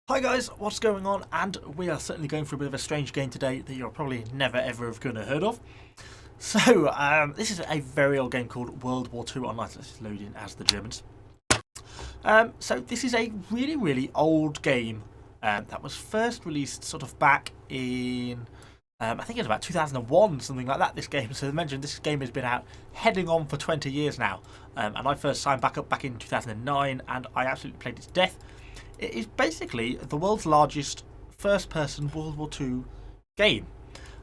Hi guys, what's going on? And we are certainly going for a bit of a strange game today that you're probably never ever have gonna heard of. So, this is a very old game called World War II Online. Let's just load in as the Germans. So this is a really old game that was first released sort of back in, I think it was about 2001, something like that, this game. So I mentioned this game has been out heading on for 20 years now. And I first signed back in 2009 and I absolutely played it to death. It is basically the world's largest first-person World War II game.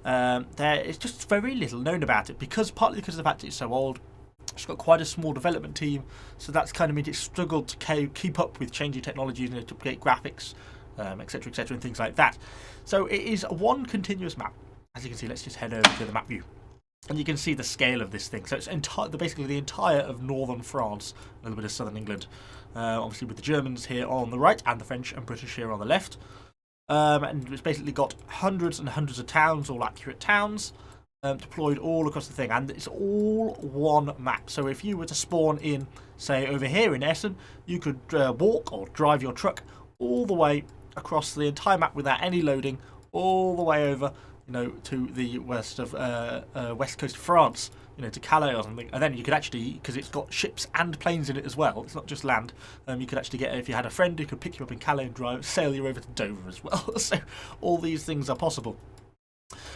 There is just very little known about it, partly because of the fact it's so old. It's got quite a small development team, so that's kind of made it struggle to keep up with changing technologies and to update graphics, etc., and things like that. So it is one continuous map. As you can see, let's just head over to the map view. And you can see the scale of this thing. So it's basically the entire of northern France, a little bit of southern England. Obviously with the Germans here on the right and the French and British here on the left. And it's basically got hundreds and hundreds of towns, all accurate towns, deployed all across the thing. And it's all one map. So if you were to spawn in, say, over here in Essen, you could walk or drive your truck all the way across the entire map without any loading, all the way over, to the west coast of France, to Calais or something. And then you could actually, because it's got ships and planes in it as well, it's not just land, you could actually get, if you had a friend who could pick you up in Calais and sail you over to Dover as well. So all these things are possible.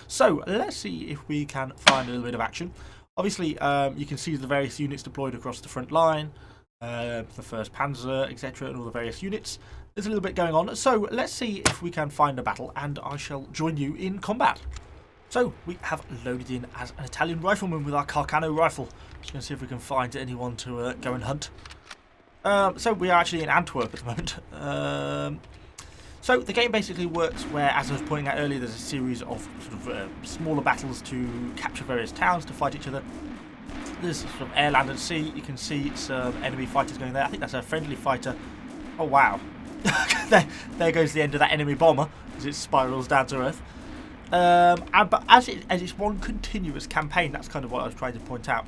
So let's see if we can find a little bit of action. Obviously, you can see the various units deployed across the front line, the 1st Panzer, etc., and all the various units. There's a little bit going on, so let's see if we can find a battle, and I shall join you in combat. So we have loaded in as an Italian rifleman with our Carcano rifle. Just going to see if we can find anyone to go and hunt. So we are actually in Antwerp at the moment. So the game basically works where, as I was pointing out earlier, there's a series of sort of smaller battles to capture various towns to fight each other. There's sort of air, land and sea. You can see some enemy fighters going there. I think that's a friendly fighter. Oh wow. there goes the end of that enemy bomber as it spirals down to earth. But as it's one continuous campaign, that's kind of what I was trying to point out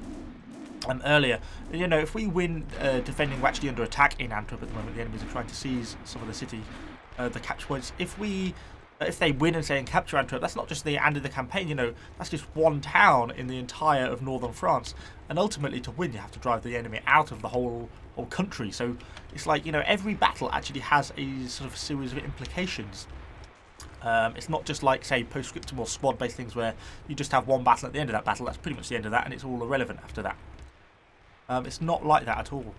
earlier. If we win defending, we're actually under attack in Antwerp at the moment. The enemies are trying to seize some of the city, the capture points. If they win and capture Antwerp, that's not just the end of the campaign. That's just one town in the entire of northern France. And ultimately, to win, you have to drive the enemy out of the whole country. So it's like, every battle actually has a sort of series of implications. It's not just like, say, post-scriptum or squad-based things where you just have one battle at the end of that battle. That's pretty much the end of that, and it's all irrelevant after that. It's not like that at all.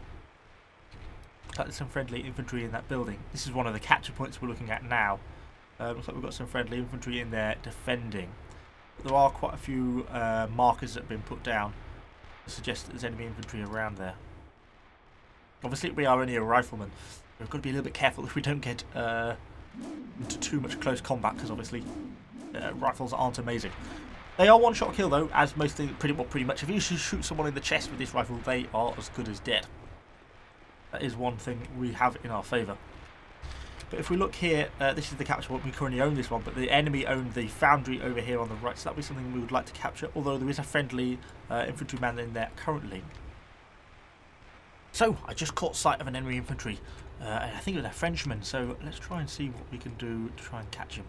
There's some friendly infantry in that building. This is one of the capture points we're looking at now. Looks like we've got some friendly infantry in there defending. But there are quite a few markers that have been put down to suggest that there's enemy infantry around there. Obviously, we are only a rifleman. We've got to be a little bit careful if we don't get into too much close combat, because obviously rifles aren't amazing. They are one-shot kill though, as most things, pretty much. If you shoot someone in the chest with this rifle, they are as good as dead. That is one thing we have in our favour. But if we look here, this is the capture point. We currently own this one, but the enemy owned the foundry over here on the right, so that would be something we would like to capture, although there is a friendly infantryman in there currently. So, I just caught sight of an enemy infantry. I think it was a Frenchman, so let's try and see what we can do to try and catch him.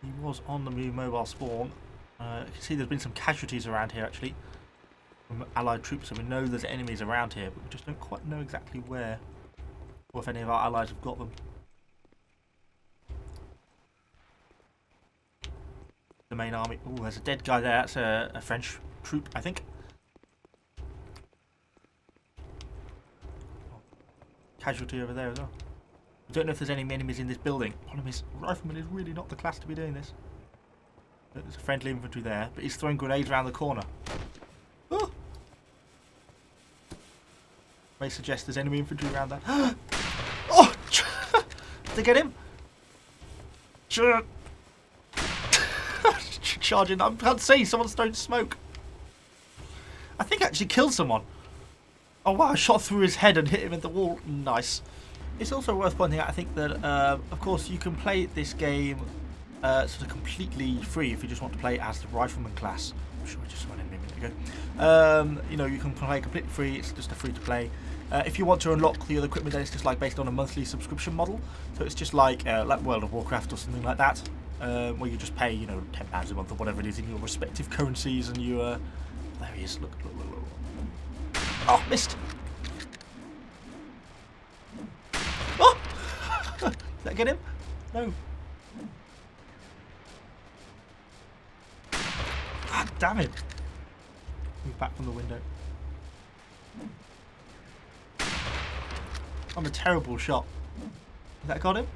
He was on the mobile spawn. You can see there's been some casualties around here actually from Allied troops, so we know there's enemies around here, but we just don't quite know exactly where, or if any of our allies have got them. The main army. Oh, there's a dead guy there. That's a French troop, I think. Casualty over there as well. I don't know if there's any enemies in this building. Problem is, rifleman is really not the class to be doing this. There's a friendly infantry there, but he's throwing grenades around the corner. Oh! May suggest there's enemy infantry around there. Oh! Did they get him? Charging. I can't see. Someone's thrown smoke. I think I actually killed someone. Oh wow, I shot through his head and hit him in the wall. Nice. It's also worth pointing out, I think, that, of course, you can play this game sort of completely free if you just want to play as the rifleman class. I'm sure I just saw an enemy a minute ago. You can play completely free. It's just a free-to-play. If you want to unlock the other equipment, then it's just like based on a monthly subscription model. So it's just like World of Warcraft or something like that, where you just pay, you know, £10 a month or whatever it is in your respective currencies, and you. There he is. Look. Oh, missed. Oh! Did that get him? No. Ah, damn it. Move back from the window. I'm a terrible shot. Has that got him?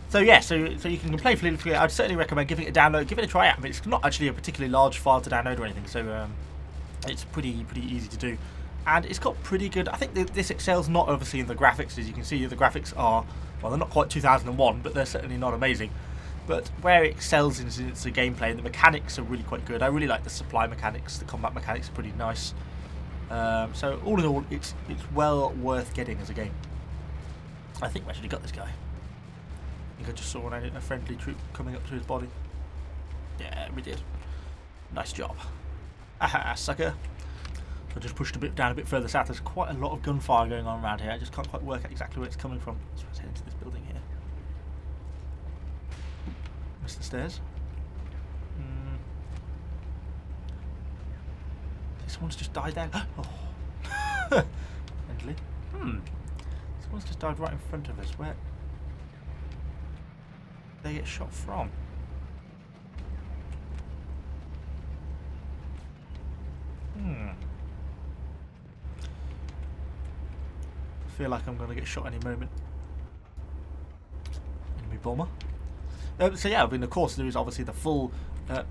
So yeah, so you can play for. I'd certainly recommend giving it a download, give it a try out. I mean, it's not actually a particularly large file to download or anything, so it's pretty easy to do, and it's got pretty good. I think this excels not obviously in the graphics, as you can see. The graphics are, well, they're not quite 2001, but they're certainly not amazing. But where it excels is in the gameplay, and the mechanics are really quite good. I really like the supply mechanics. The combat mechanics are pretty nice. So all in all, it's well worth getting as a game. I think we actually got this guy. I think I just saw a friendly troop coming up to his body. Yeah, we did. Nice job. Aha, sucker. I just pushed down a bit further south. There's quite a lot of gunfire going on around here. I just can't quite work out exactly where it's coming from. So let's head into this building here. Missed the stairs. Someone's just died there. Oh. Friendly. Someone's just died right in front of us. Where did they get shot from? I feel like I'm going to get shot any moment. Enemy bomber. So yeah, I mean, of course, there is obviously the full. Bit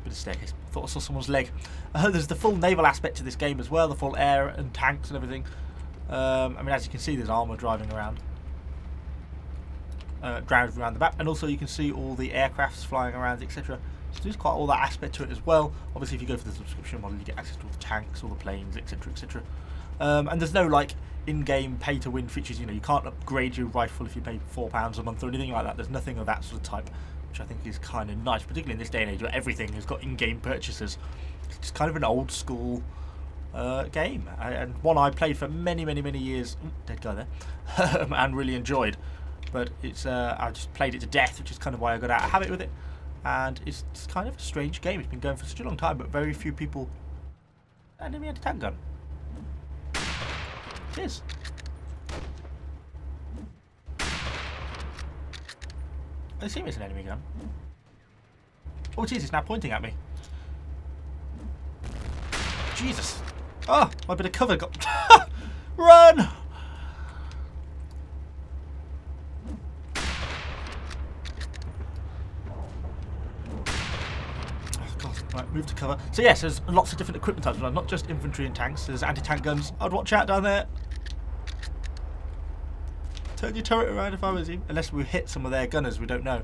of staircase. I thought I saw someone's leg. There's the full naval aspect to this game as well, the full air and tanks and everything. I mean, as you can see, there's armour driving around. Driving around the map, and also you can see all the aircrafts flying around, etc. So there's quite all that aspect to it as well. Obviously, if you go for the subscription model, you get access to all the tanks, all the planes, etc., etc. And there's no like in-game pay-to-win features. You know, you can't upgrade your rifle if you pay £4 a month or anything like that. There's nothing of that sort of type, which I think is kind of nice, particularly in this day and age where everything has got in-game purchases. It's kind of an old-school game, and one I played for many years. Ooh, dead guy there, and really enjoyed. But it's I just played it to death, which is kind of why I got out of habit with it. And it's kind of a strange game. It's been going for such a long time, but very few people. Enemy anti-tank gun. It is. I assume it's an enemy gun. Oh, jeez, it's now pointing at me. Jesus. Oh, my bit of cover got. Run! Right, move to cover. So yes, there's lots of different equipment types, not just infantry and tanks. There's anti-tank guns. I'd watch out down there. Turn your turret around if I was you. Unless we hit some of their gunners, we don't know.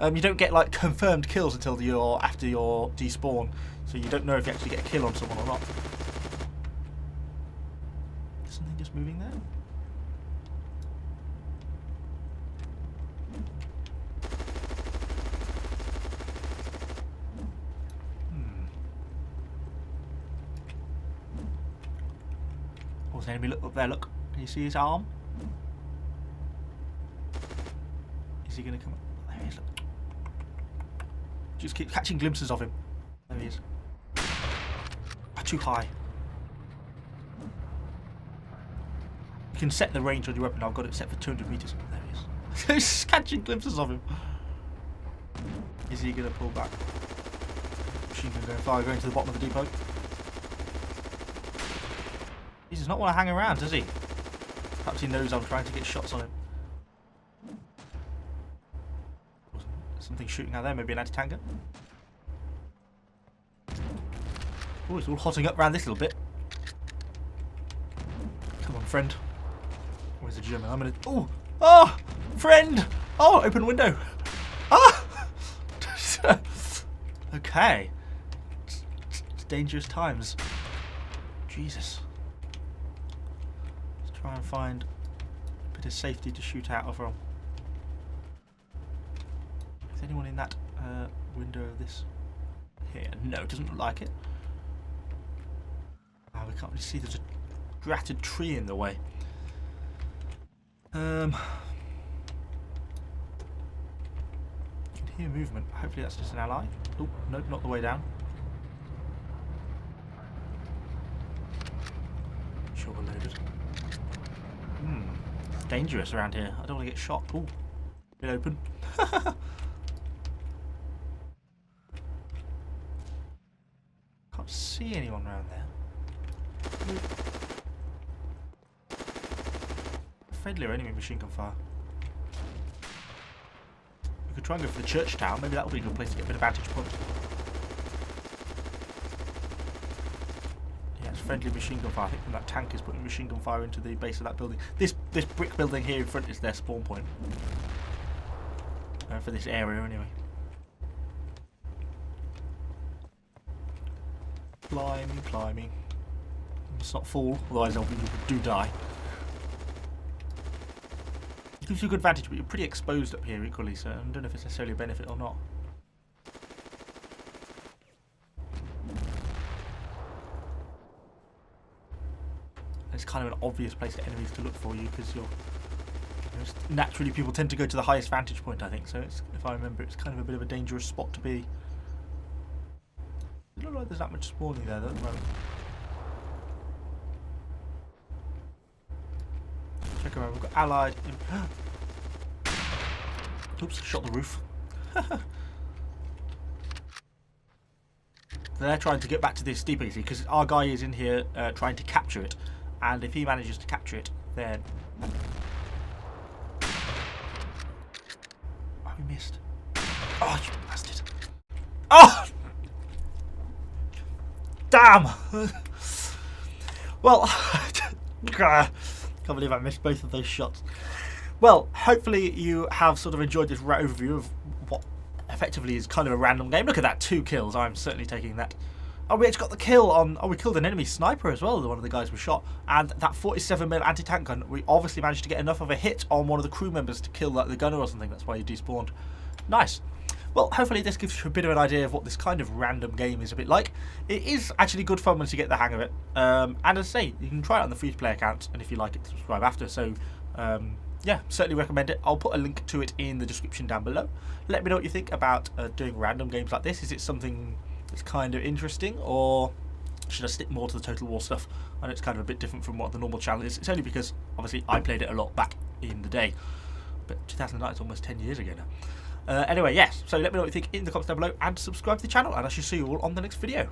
You don't get like confirmed kills until after your despawn, so you don't know if you actually get a kill on someone or not. Is something just moving there? There's an enemy, look up there, look. Can you see his arm? Is he going to come up? There he is, look. Just keep catching glimpses of him. There he is. Too high. You can set the range on your weapon. I've got it set for 200 meters. There he is. Just catching glimpses of him. Is he going to pull back? Machine gun going fire, going to the bottom of the depot. He does not want to hang around, does he? Perhaps he knows I'm trying to get shots on him. Something shooting out there, maybe an anti-tank gun. Oh, it's all hotting up around this little bit. Come on, friend. Where's the German? I'm gonna. Oh! Oh! Friend! Oh, open window. Ah! Okay. It's dangerous times. Jesus. Try and find a bit of safety to shoot out of from. Is anyone in that window of this here? No, it doesn't look like it. Oh, we can't really see. There's a dratted tree in the way. You can hear movement. Hopefully that's just an ally. Oh, nope, not the way down. Sure we're loaded. It's dangerous around here. I don't want to get shot. Oh, bit open. Can't see anyone around there. Friendly or enemy machine gun fire. We could try and go for the church tower. Maybe that would be a good place to get a bit of vantage point. Yeah, it's friendly machine gun fire. I think that tank is putting machine gun fire into the base of that building. This brick building here in front is their spawn point. For this area, anyway. Climbing. Let's not fall, otherwise people do die. It gives you a good vantage, but you're pretty exposed up here equally, so I don't know if it's necessarily a benefit or not. It's kind of an obvious place for enemies to look for you, because naturally people tend to go to the highest vantage point, I think, so it's, if I remember, it's kind of a bit of a dangerous spot to be. It doesn't look like there's that much spawning there, though, at the moment. Check around, we've got allied. Oops, shot the roof. They're trying to get back to this steeper, you see, because our guy is in here trying to capture it, and if he manages to capture it, then. Oh, we missed. Oh, you bastard. Oh! Damn! Well, can't believe I missed both of those shots. Well, hopefully you have sort of enjoyed this overview of what effectively is kind of a random game. Look at that, 2 kills. I'm certainly taking that. Oh, we actually got the kill on. Oh, we killed an enemy sniper as well. One of the guys was shot, and that 47mm anti-tank gun. We obviously managed to get enough of a hit on one of the crew members to kill the gunner or something. That's why he despawned. Nice. Well, hopefully this gives you a bit of an idea of what this kind of random game is a bit like. It is actually good fun once you get the hang of it. And as I say, you can try it on the free-to-play account, and if you like it, subscribe after. So, yeah, certainly recommend it. I'll put a link to it in the description down below. Let me know what you think about doing random games like this. Is it something that's kind of interesting, or should I stick more to the Total War stuff? I know it's kind of a bit different from what the normal channel is. It's only because, obviously, I played it a lot back in the day. But 2009 is almost 10 years ago now. Anyway, yes, so let me know what you think in the comments down below, and subscribe to the channel, and I shall see you all on the next video.